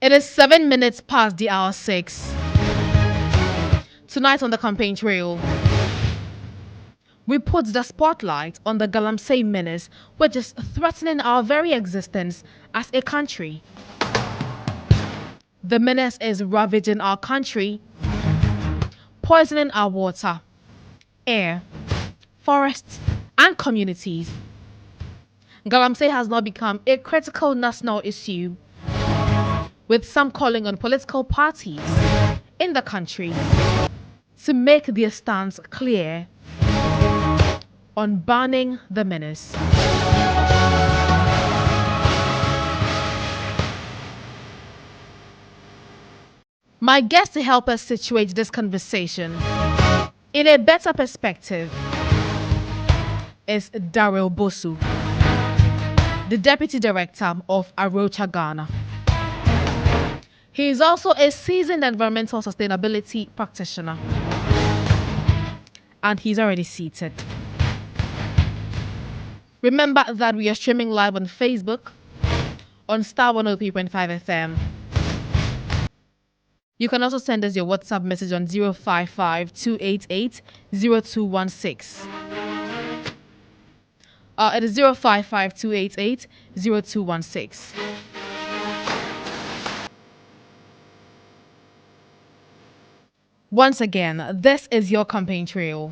It is 7 minutes past the hour 6. Tonight on the campaign trail, we put the spotlight on the Galamsey menace, which is threatening our very existence as a country. The menace is ravaging our country, poisoning our water, air, forests, and communities. Galamsey has now become a critical national issue, with some calling on political parties in the country to make their stance clear on banning the menace. My guest to help us situate this conversation in a better perspective is Daryl Bosu, the Deputy Director of Arocha Ghana. He is also a seasoned environmental sustainability practitioner, and he's already seated. Remember that we are streaming live on Facebook on Starr 103.5 FM. You can also send us your WhatsApp message on 055 288 0216. It is 055 288 0216. Once again, this is your campaign trail.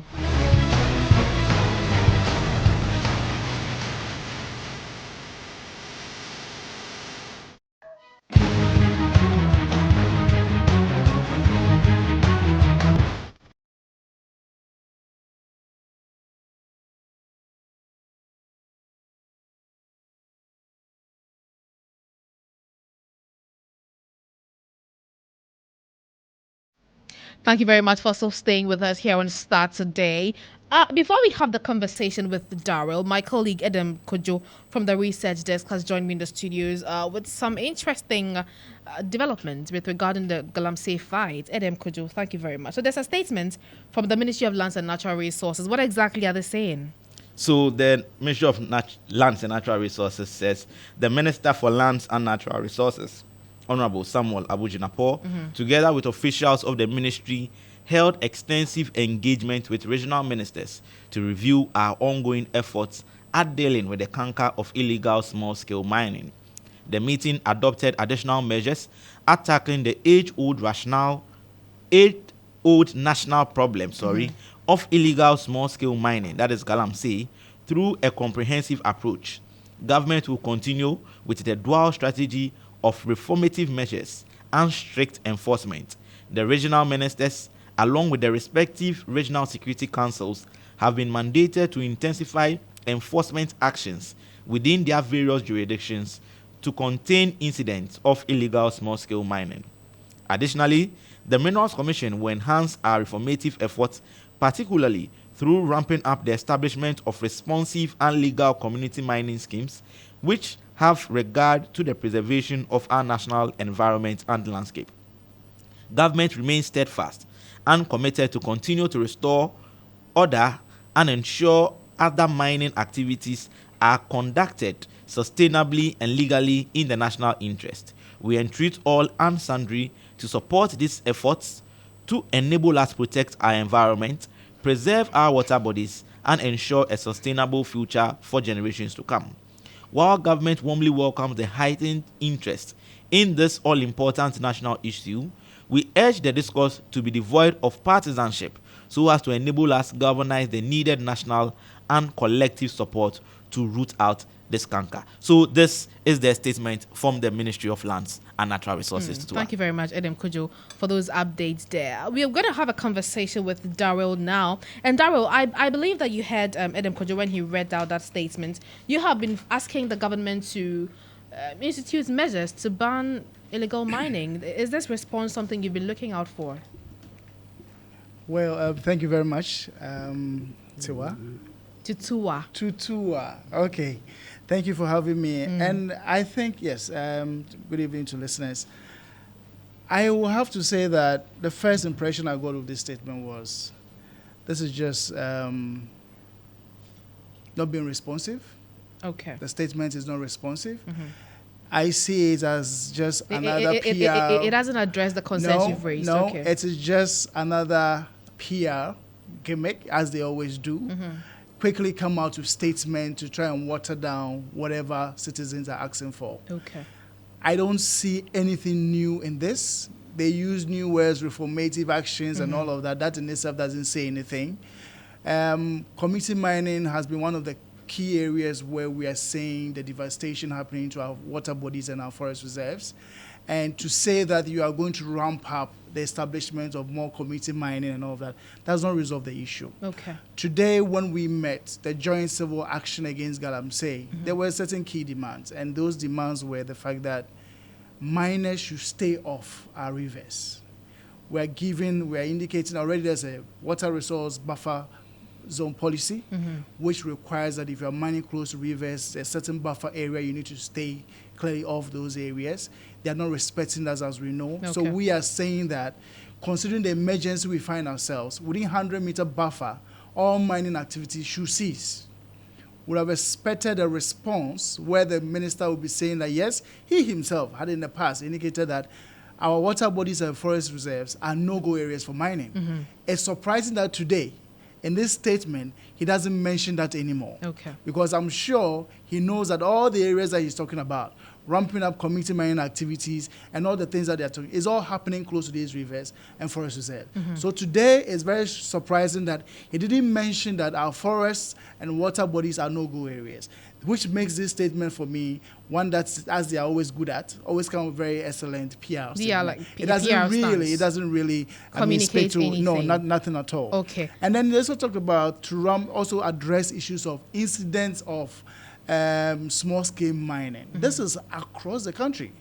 Thank you very much for still staying with us here on Start today. Before we have the conversation with Daryl, my colleague Edem Kojo from the research desk has joined me in the studios with some interesting developments with regarding the Galamsey fight. Edem Kojo, thank you very much. So there's a statement from the Ministry of Lands and Natural Resources. What exactly are they saying? So the Ministry of Lands and Natural Resources says the Minister for Lands and Natural Resources, Honorable Samuel Abujinapo, together with officials of the ministry, held extensive engagement with regional ministers to review our ongoing efforts at dealing with the canker of illegal small-scale mining. The meeting adopted additional measures at tackling the age-old national problem, of illegal small-scale mining, that is Galamsey, through a comprehensive approach. Government will continue with the dual strategy of reformative measures and strict enforcement. The regional ministers, along with the respective regional security councils, have been mandated to intensify enforcement actions within their various jurisdictions to contain incidents of illegal small-scale mining. Additionally, the Minerals Commission will enhance our reformative efforts, particularly through ramping up the establishment of responsive and legal community mining schemes, which have regard to the preservation of our national environment and landscape. Government remains steadfast and committed to continue to restore order and ensure other mining activities are conducted sustainably and legally in the national interest. We entreat all and sundry to support these efforts to enable us protect our environment, preserve our water bodies, and ensure a sustainable future for generations to come. While government warmly welcomes the heightened interest in this all-important national issue, we urge the discourse to be devoid of partisanship so as to enable us galvanize the needed national and collective support to root out this canker. So this is the statement from the Ministry of Lands and Natural Resources. Thank you very much, Edem Kojo, for those updates there. We are going to have a conversation with Daryl now. And Daryl, I believe that you heard Edem Kojo when he read out that statement. You have been asking the government to institute measures to ban illegal mining. Is this response something you've been looking out for? Well, thank you very much, Tutuwaa. Tutuwaa. Okay. Thank you for having me. And I think, yes, good evening to listeners. I will have to say that the first impression I got of this statement was this is just not being responsive. Okay. The statement is not responsive. I see it as just another It doesn't address the concerns you've raised. No, Okay. it is just another PR gimmick, as they always do. Quickly come out with statements to try and water down whatever citizens are asking for. Okay. I don't see anything new in this. They use new words, reformative actions, and all of that. That in itself doesn't say anything. Community mining has been one of the key areas where we are seeing the devastation happening to our water bodies and our forest reserves. And to say that you are going to ramp up the establishment of more community mining and all of that, does not resolve the issue. Okay. Today, when we met the joint civil action against Galamsey, there were certain key demands. And those demands were the fact that miners should stay off our rivers. We're indicating already there's a water resource buffer zone policy, which requires that if you're mining close to rivers, a certain buffer area, you need to stay clearly off those areas. They are not respecting that, as we know. Okay. So we are saying that, considering the emergency we find ourselves, within 100-meter buffer, all mining activities should cease. Would have expected a response where the minister would be saying that, yes, he himself had in the past indicated that our water bodies and forest reserves are no-go areas for mining. It's surprising that today, in this statement, he doesn't mention that anymore. Okay. Because I'm sure he knows that all the areas that he's talking about, ramping up community mining activities and all the things that they're talking, is all happening close to these rivers and forest reserve. So today, it's very surprising that he didn't mention that our forests and water bodies are no-go areas, which makes this statement for me one that's, as they are always good at, always come with very excellent PR. Yeah, like it doesn't really communicate anything. No, nothing at all. Okay. And then they also talked about to also address issues of incidents of small-scale mining. This is across the country.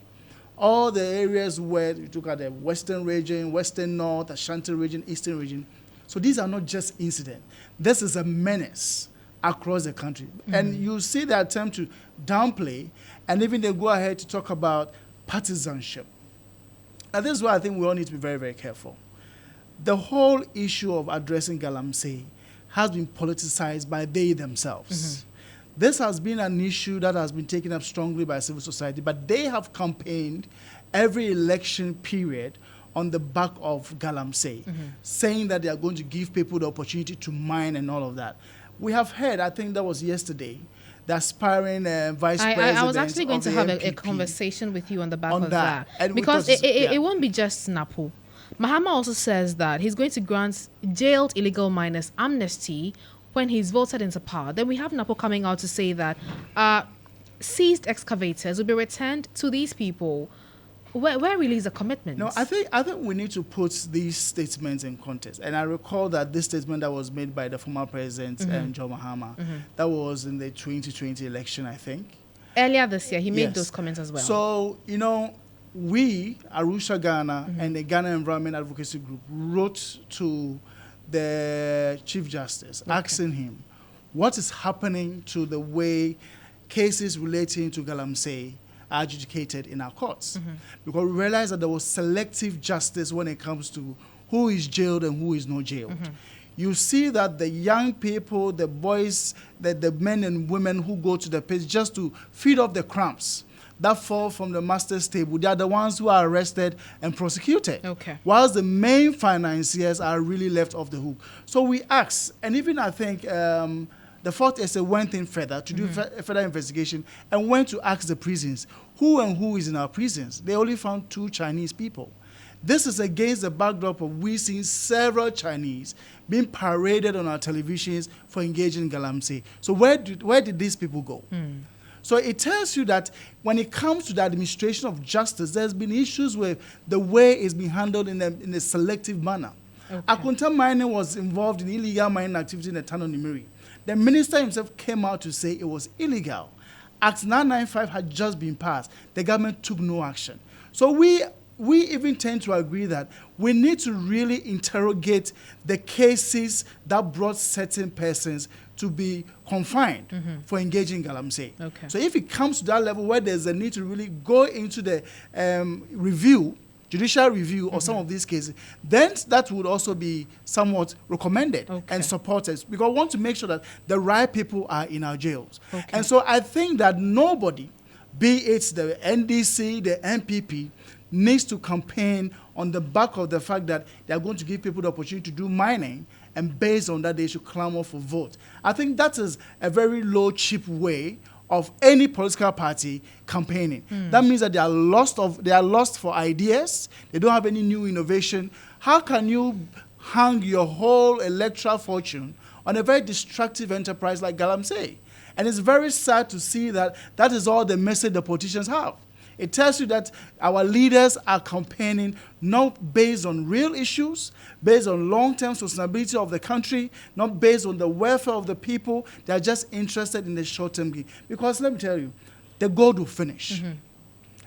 All the areas where you look at the western region, western north, Ashanti region, eastern region. So these are not just incidents. This is a menace across the country. And you see the attempt to downplay, and even they go ahead to talk about partisanship. And this is why I think we all need to be very, very careful. The whole issue of addressing Galamsey has been politicized by they themselves. This has been an issue that has been taken up strongly by civil society, but they have campaigned every election period on the back of Galamsey, saying that they are going to give people the opportunity to mine and all of that. We have heard, I think that was yesterday, the aspiring vice president. I was actually going to have a conversation with you on the back of that. Because it won't be just Snapo. Mahama also says that he's going to grant jailed illegal miners amnesty when he's voted into power. Then we have Napo coming out to say that seized excavators will be returned to these people. Where really is the commitment? No, I think we need to put these statements in context. And I recall that this statement that was made by the former president, John Mahama, that was in the 2020 election, I think. Earlier this year, he made those comments as well. So, we, Arusha Ghana, and the Ghana Environment Advocacy Group, wrote to the Chief Justice asking him what is happening to the way cases relating to Galamsey are adjudicated in our courts. Because we realized that there was selective justice when it comes to who is jailed and who is not jailed. You see that the young people, the boys, the men and women who go to the pits just to feed off the crumbs that fall from the master's table, they are the ones who are arrested and prosecuted. Whilst the main financiers are really left off the hook. So we asked, and even I think the fourth essay went in further to do further investigation and went to ask the prisons, who is in our prisons? They only found 2 Chinese people. This is against the backdrop of we seeing several Chinese being paraded on our televisions for engaging in Galamsey. So where did these people go? So it tells you that when it comes to the administration of justice, there's been issues with the way it's been handled in a selective manner. Akunta Mining was involved in illegal mining activity in the town of Nimiri. The minister himself came out to say it was illegal. Act 995 had just been passed. The government took no action. So we even tend to agree that we need to really interrogate the cases that brought certain persons to be confined for engaging in Galamsey. So if it comes to that level where there's a need to really go into the judicial review of some of these cases, then that would also be somewhat recommended and supported, because we want to make sure that the right people are in our jails. And so I think that nobody be it the NDC, the NPP, needs to campaign on the back of the fact that they are going to give people the opportunity to do mining, and based on that, they should clamor for vote. I think that is a very low, cheap way of any political party campaigning. That means that they are lost for ideas. They don't have any new innovation. How can you hang your whole electoral fortune on a very destructive enterprise like Galamsey? And it's very sad to see that that is all the message the politicians have. It tells you that our leaders are campaigning not based on real issues, based on long-term sustainability of the country, not based on the welfare of the people. They're just interested in the short-term gain. Because let me tell you, the gold will finish.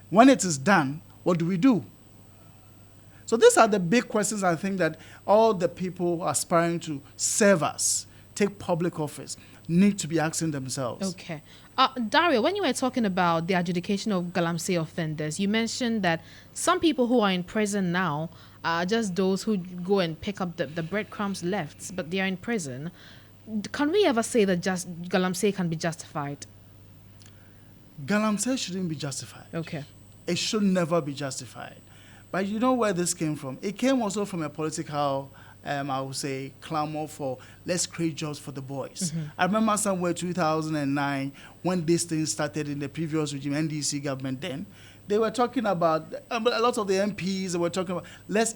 When it is done, what do we do? So these are the big questions I think that all the people aspiring to serve us, take public office, need to be asking themselves. Okay. Daryl, when you were talking about the adjudication of Galamsey offenders, you mentioned that some people who are in prison now are just those who go and pick up the breadcrumbs left, but they are in prison. Can we ever say that just Galamsey can be justified? Galamsey shouldn't be justified. Okay. It should never be justified. But you know where this came from? It came also from a political, I would say, clamor for let's create jobs for the boys. I remember somewhere 2009 when this thing started in the previous regime, NDC government then, they were talking about, a lot of the MPs were talking about,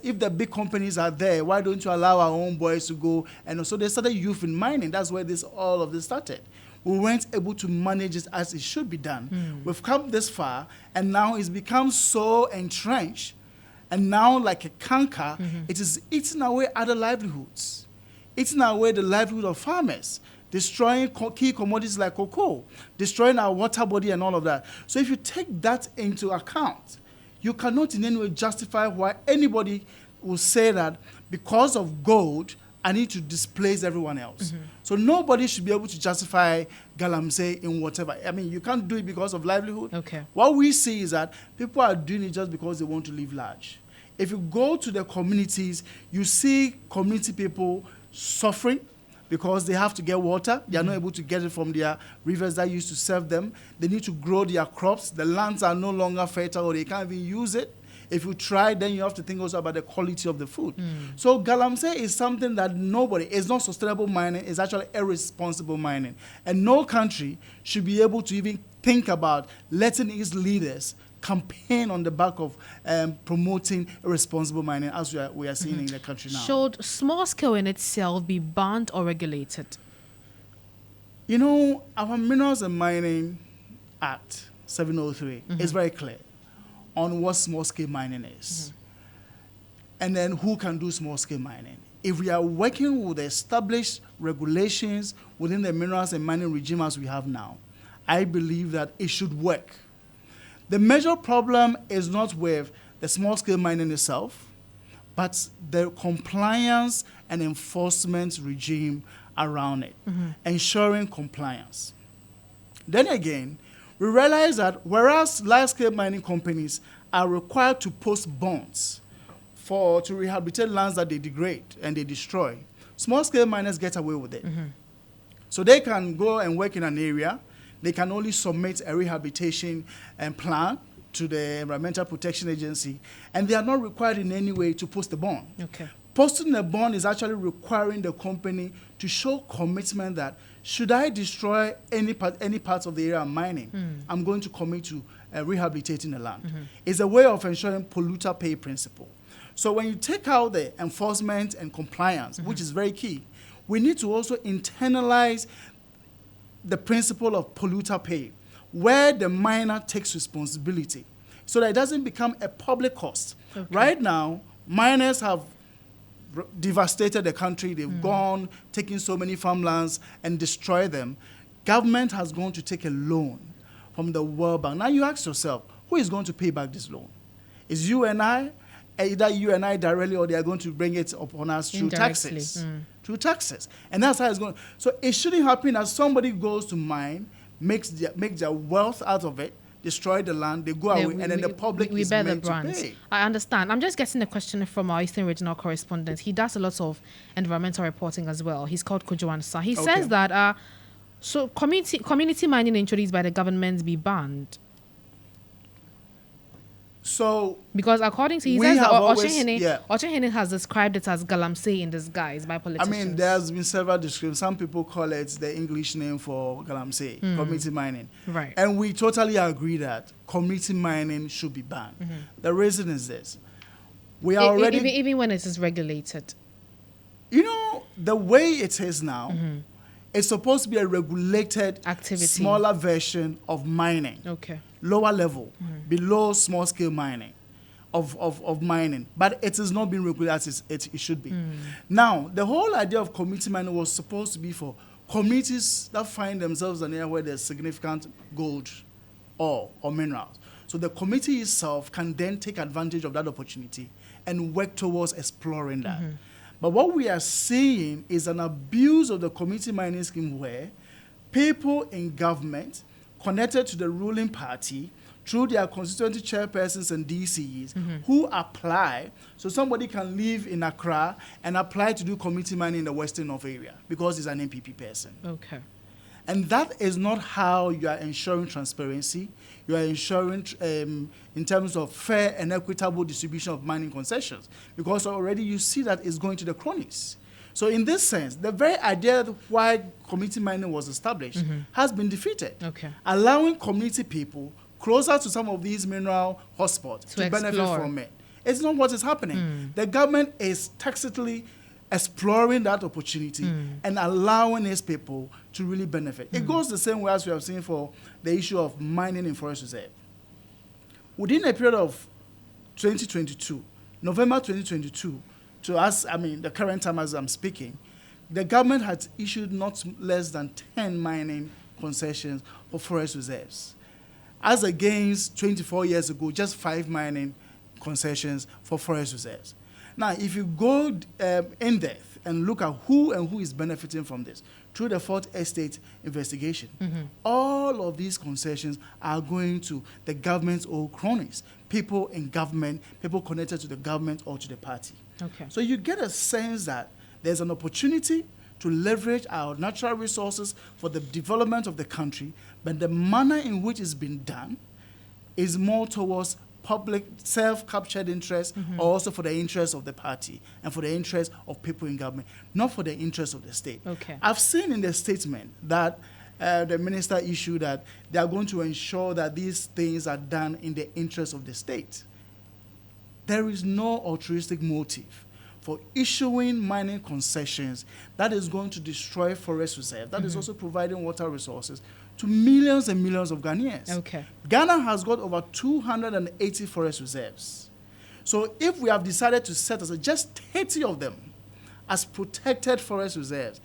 if the big companies are there, why don't you allow our own boys to go? And so they started youth in mining. That's where all of this started. We weren't able to manage it as it should be done. We've come this far, and now it's become so entrenched. And now, like a canker, it is eating away other livelihoods, eating away the livelihood of farmers, destroying key commodities like cocoa, destroying our water body and all of that. So if you take that into account, you cannot in any way justify why anybody will say that because of gold, I need to displace everyone else. So nobody should be able to justify Galamsey in whatever. I mean, you can't do it because of livelihood. Okay. What we see is that people are doing it just because they want to live large. If you go to the communities, you see community people suffering because they have to get water. They are not able to get it from their rivers that used to serve them. They need to grow their crops. The lands are no longer fertile, or they can't even use it. If you try, then you have to think also about the quality of the food. So Galamsey is something that it's not sustainable mining, it's actually irresponsible mining. And no country should be able to even think about letting its leaders campaign on the back of promoting irresponsible mining, as we are seeing in the country now. Should small scale in itself be banned or regulated? You know, our Minerals and Mining Act 703 is very clear on what small scale mining is. And then who can do small scale mining. If we are working with the established regulations within the minerals and mining regime as we have now, I believe that it should work. The major problem is not with the small-scale mining itself, but the compliance and enforcement regime around it, ensuring compliance. Then again, we realize that whereas large-scale mining companies are required to post bonds to rehabilitate lands that they degrade and they destroy, small-scale miners get away with it. So they can go and work in an area. They can only submit a rehabilitation plan to the Environmental Protection Agency, and they are not required in any way to post a bond. Okay. Posting a bond is actually requiring the company to show commitment that should I destroy any parts of the area I'm mining, I'm going to commit to rehabilitating the land. It's a way of ensuring polluter pay principle. So when you take out the enforcement and compliance, which is very key, we need to also internalize the principle of polluter pay, where the miner takes responsibility so that it doesn't become a public cost. Okay. Right now, miners have devastated the country. They've gone, taking so many farmlands and destroyed them. Government has gone to take a loan from the World Bank. Now you ask yourself, who is going to pay back this loan? Is you and I, either you and I directly, or they are going to bring it upon us through taxes. Through taxes. And that's how it's going. So it shouldn't happen as somebody goes to mine, makes their wealth out of it, destroy the land, they go away, and then the public is meant to pay. I understand. I'm just getting a question from our Eastern Regional correspondent. He does a lot of environmental reporting as well. He's called Tutuwaa Danso. He says that so community mining introduced by the government be banned. So Because according to he we says have that always- Oshinhene yeah. Oshinhene has described it as Galamsey in disguise by I politicians. mean, there's been several descriptions. Some people call it the English name for Galamsey, community mining. Right. And we totally agree that community mining should be banned. The reason is this. We are already, even when it is regulated. you know, the way it is now, it's supposed to be a regulated, Activity. smaller version of mining. Okay. Lower level, below small scale mining, of mining. But it is not being regulated as it should be. Now, the whole idea of community mining was supposed to be for communities that find themselves in an area where there's significant gold ore or minerals. So the community itself can then take advantage of that opportunity and work towards exploring that. But what we are seeing is an abuse of the community mining scheme where people in government connected to the ruling party through their constituency chairpersons and DCs who apply, so somebody can live in Accra and apply to do community mining in the Western North area because he's an MPP person. Okay. And that is not how you are ensuring transparency. You are ensuring in terms of fair and equitable distribution of mining concessions, because already you see that it's going to the cronies. So in this sense, the very idea why community mining was established has been defeated. Okay. Allowing community people closer to some of these mineral hotspots to benefit explore. from it. It's not what is happening. The government is tacitly exploring that opportunity and allowing its people to really benefit. It goes the same way as we have seen for the issue of mining in forest reserve. Within a period of 2022, November 2022, to us, I mean, the current time as I'm speaking, the government had issued not less than 10 mining concessions for forest reserves, as against 24 years ago, just 5 mining concessions for forest reserves. Now, if you go in depth and look at who is benefiting from this through the Fourth Estate investigation, all of these concessions are going to the government's old cronies, people in government, people connected to the government or to the party. Okay. So you get a sense that there's an opportunity to leverage our natural resources for the development of the country, but the manner in which it's been done is more towards public self-captured interest, or also for the interest of the party and for the interest of people in government, not for the interest of the state. Okay. I've seen in the statement that the minister issued that they are going to ensure that these things are done in the interest of the state. There is no altruistic motive for issuing mining concessions that is going to destroy forest reserve, that is also providing water resources to millions and millions of Ghanaians. Okay. Ghana has got over 280 forest reserves. So if we have decided to set aside just 30 of them as protected forest reserves,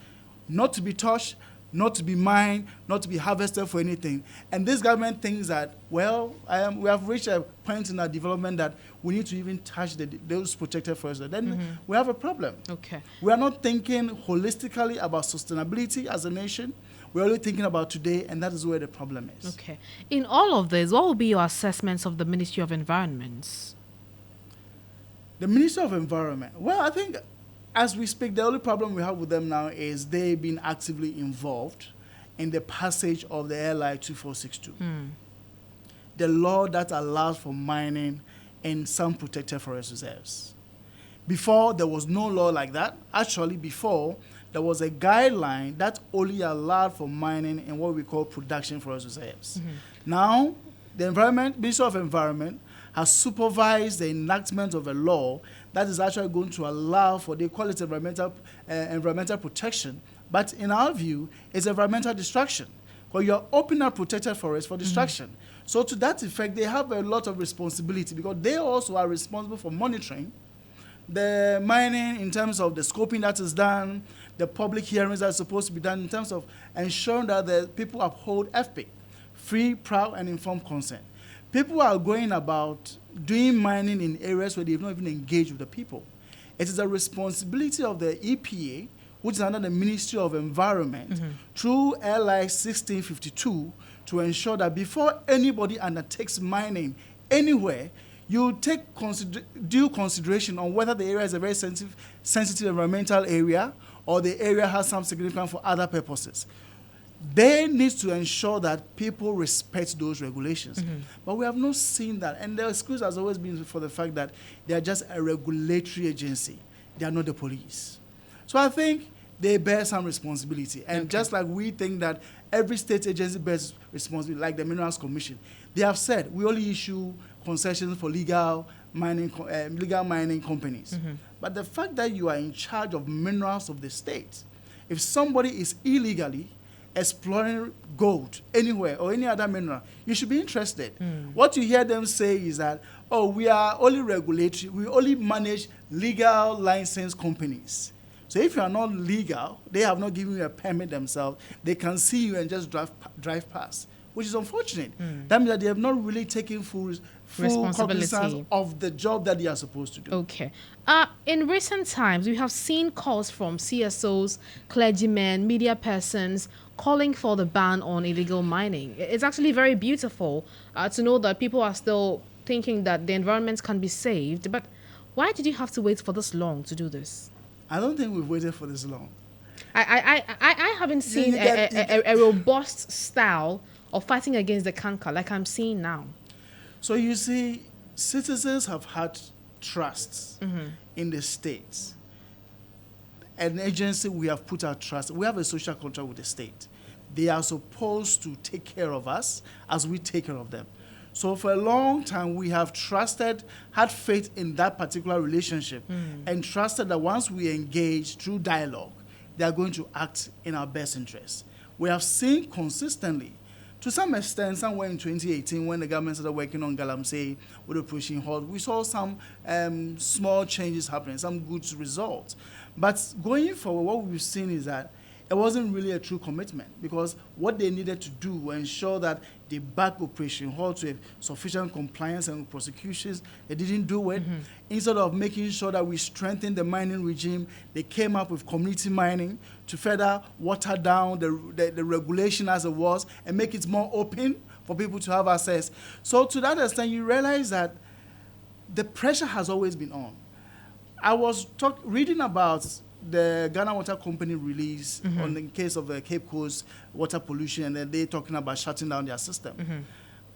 not to be touched, not to be mined, not to be harvested for anything, and this government thinks that, well, we have reached a point in our development that we need to even touch those protected forests, then we have a problem. Okay. We are not thinking holistically about sustainability as a nation. We're only thinking about today, and that is where the problem is. Okay. In all of this, what will be your assessments of the Ministry of Environment? The Ministry of Environment, well, I think as we speak, the only problem we have with them now is they've been actively involved in the passage of the LI 2462, the law that allows for mining in some protected forest reserves. Before, there was no law like that. Actually, before, there was a guideline that only allowed for mining in what we call production forest reserves. Now, the Ministry of Environment has supervised the enactment of a law that is actually going to allow for, they call it environmental protection, but in our view, it's environmental destruction, because you're opening up protected forests for destruction. So to that effect, they have a lot of responsibility, because they also are responsible for monitoring the mining in terms of the scoping that is done, the public hearings that are supposed to be done in terms of ensuring that the people uphold FPIC, free, proud, and informed consent. People are going about doing mining in areas where they've not even engaged with the people. It is a responsibility of the EPA, which is under the Ministry of Environment, through LI 1652, to ensure that before anybody undertakes mining anywhere, you take due consideration on whether the area is a very sensitive environmental area, or the area has some significance for other purposes. They need to ensure that people respect those regulations. But we have not seen that. And the excuse has always been for the fact that they are just a regulatory agency. They are not the police. So I think they bear some responsibility. And just like we think that every state agency bears responsibility, like the Minerals Commission, they have said we only issue concessions for legal mining companies. But the fact that you are in charge of minerals of the state, if somebody is illegally exploring gold anywhere or any other mineral, you should be interested. What you hear them say is that, oh, we are only regulatory, we only manage legal licensed companies. So if you are not legal, they have not given you a permit themselves, they can see you and just drive past, which is unfortunate. That means that they have not really taken full cognizance of the job that they are supposed to do. Okay. In recent times, we have seen calls from CSOs, clergymen, media persons calling for the ban on illegal mining. It's actually very beautiful to know that people are still thinking that the environment can be saved. But why did you have to wait for this long to do this? I don't think we've waited for this long. I haven't seen a robust style of fighting against the canker like I'm seeing now. So you see, citizens have had trusts in the states. An agency, we have put our trust. We have a social contract with the state. They are supposed to take care of us as we take care of them. So for a long time, we have trusted, had faith in that particular relationship, and trusted that once we engage through dialogue, they are going to act in our best interest. We have seen consistently, to some extent, somewhere in 2018, when the government started working on Galamsey with the pushing halt, we saw some small changes happening, some good results. But going forward, what we've seen is that it wasn't really a true commitment, because what they needed to do was ensure that they back Operation Halt with sufficient compliance and prosecutions. They didn't do it. Instead of making sure that we strengthen the mining regime, they came up with community mining to further water down the regulation as it was and make it more open for people to have access. So to that extent, you realize that the pressure has always been on. I was reading about the Ghana Water Company release on the case of the Cape Coast water pollution, and then they're talking about shutting down their system.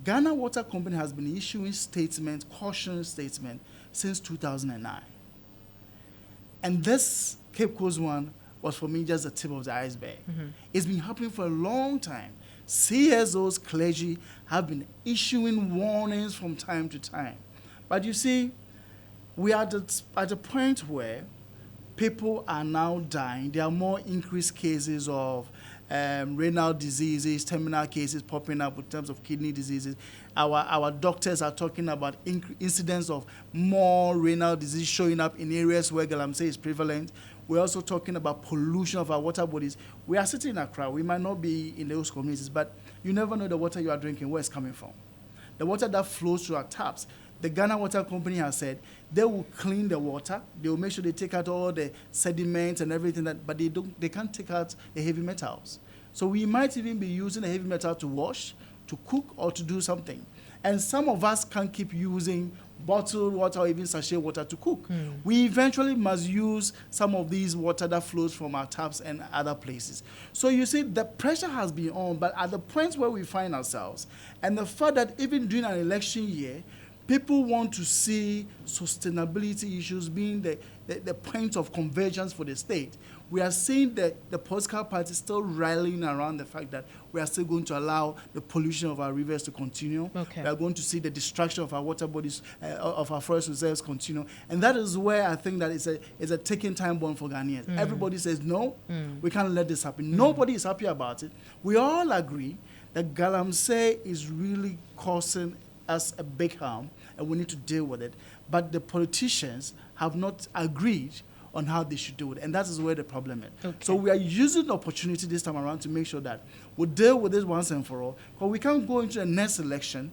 Ghana Water Company has been issuing caution statements since 2009. And this Cape Coast one was, for me, just the tip of the iceberg. It's been happening for a long time. CSOs, clergy, have been issuing warnings from time to time. But you see, we are at a point where people are now dying. There are more increased cases of renal diseases, terminal cases popping up in terms of kidney diseases. Our doctors are talking about incidents of more renal disease showing up in areas where Galamsey is prevalent. We're also talking about pollution of our water bodies. We are sitting in Accra. We might not be in those communities, but you never know the water you are drinking, where it's coming from. The water that flows through our taps. The Ghana Water Company has said they will clean the water. They will make sure they take out all the sediments and everything, but they can't take out the heavy metals. So we might even be using the heavy metal to wash, to cook, or to do something. And some of us can't keep using bottled water or even sachet water to cook. We eventually must use some of these water that flows from our taps and other places. So you see, the pressure has been on, but at the point where we find ourselves, and the fact that even during an election year, people want to see sustainability issues being the point of convergence for the state. We are seeing that the political party still rallying around the fact that we are still going to allow the pollution of our rivers to continue. We are going to see the destruction of our water bodies, of our forest reserves continue. And that is where I think that it's a ticking time bomb for Ghanaians. Everybody says, no, we can't let this happen. Nobody is happy about it. We all agree that Galamsey is really causing us a big harm, and we need to deal with it. But the politicians have not agreed on how they should do it, and that is where the problem is. So we are using the opportunity this time around to make sure that we deal with this once and for all, because we can't go into the next election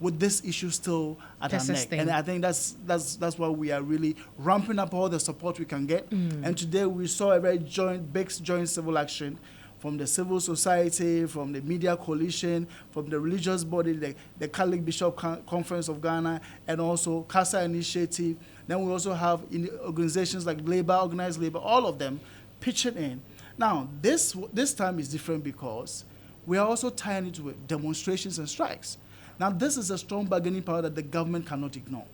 with this issue still at our neck. And I think that's why we are really ramping up all the support we can get. And today we saw a very big joint civil action from the civil society, from the media coalition, from the religious body, the Catholic Bishop Conference of Ghana, and also CASA Initiative. Then we also have organizations like Labor, Organized Labor, all of them pitching in. Now, this time is different because we are also tying it with demonstrations and strikes. Now, this is a strong bargaining power that the government cannot ignore.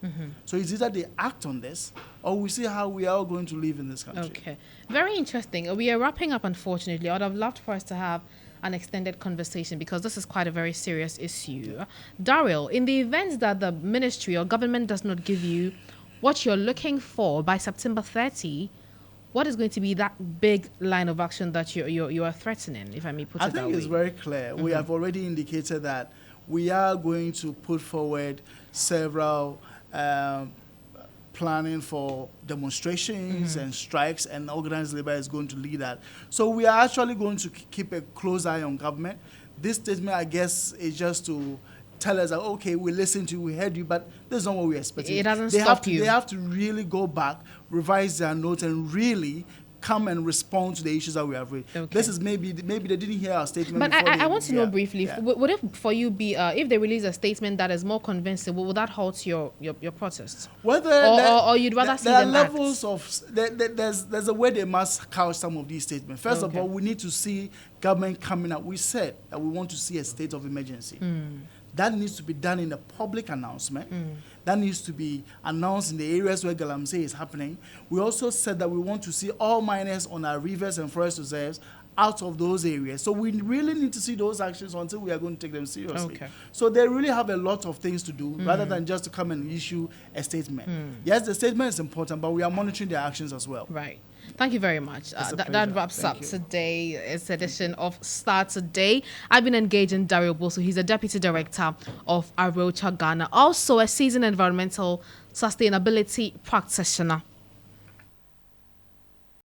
So it's either they act on this or we see how we are all going to live in this country. Okay. Very interesting. We are wrapping up, unfortunately. I would have loved for us to have an extended conversation because this is quite a very serious issue. Daryl, in the event that the ministry or government does not give you what you're looking for by September 30, what is going to be that big line of action that you are threatening, if I may put it that way? I think it's very clear. We have already indicated that we are going to put forward several planning for demonstrations and strikes, and organized labor is going to lead that. So we are actually going to keep a close eye on government. This statement, I guess, is just to tell us that, okay, we listened to you, we heard you, but this is not what we expected. It doesn't stop you. They have to really go back, revise their notes, and really come and respond to the issues that we have raised. Okay. This is maybe they didn't hear our statement. But I want to know briefly, yeah. would it for you be, if they release a statement that is more convincing, will that halt your protest? Or you'd rather see them act? There are levels of, there's a way they must couch some of these statements. First of all, we need to see government coming out. We said that we want to see a state of emergency. That needs to be done in a public announcement. That needs to be announced in the areas where Galamsey is happening. We also said that we want to see all miners on our rivers and forest reserves out of those areas. So we really need to see those actions until we are going to take them seriously. Okay. So they really have a lot of things to do rather than just to come and issue a statement. Yes, the statement is important, but we are monitoring their actions as well. Right. Thank you very much. That wraps Thank up you. today's edition of Starr Today. I've been engaged in Daryl Bosu. He's a deputy director of Arocha Ghana, also a seasoned environmental sustainability practitioner.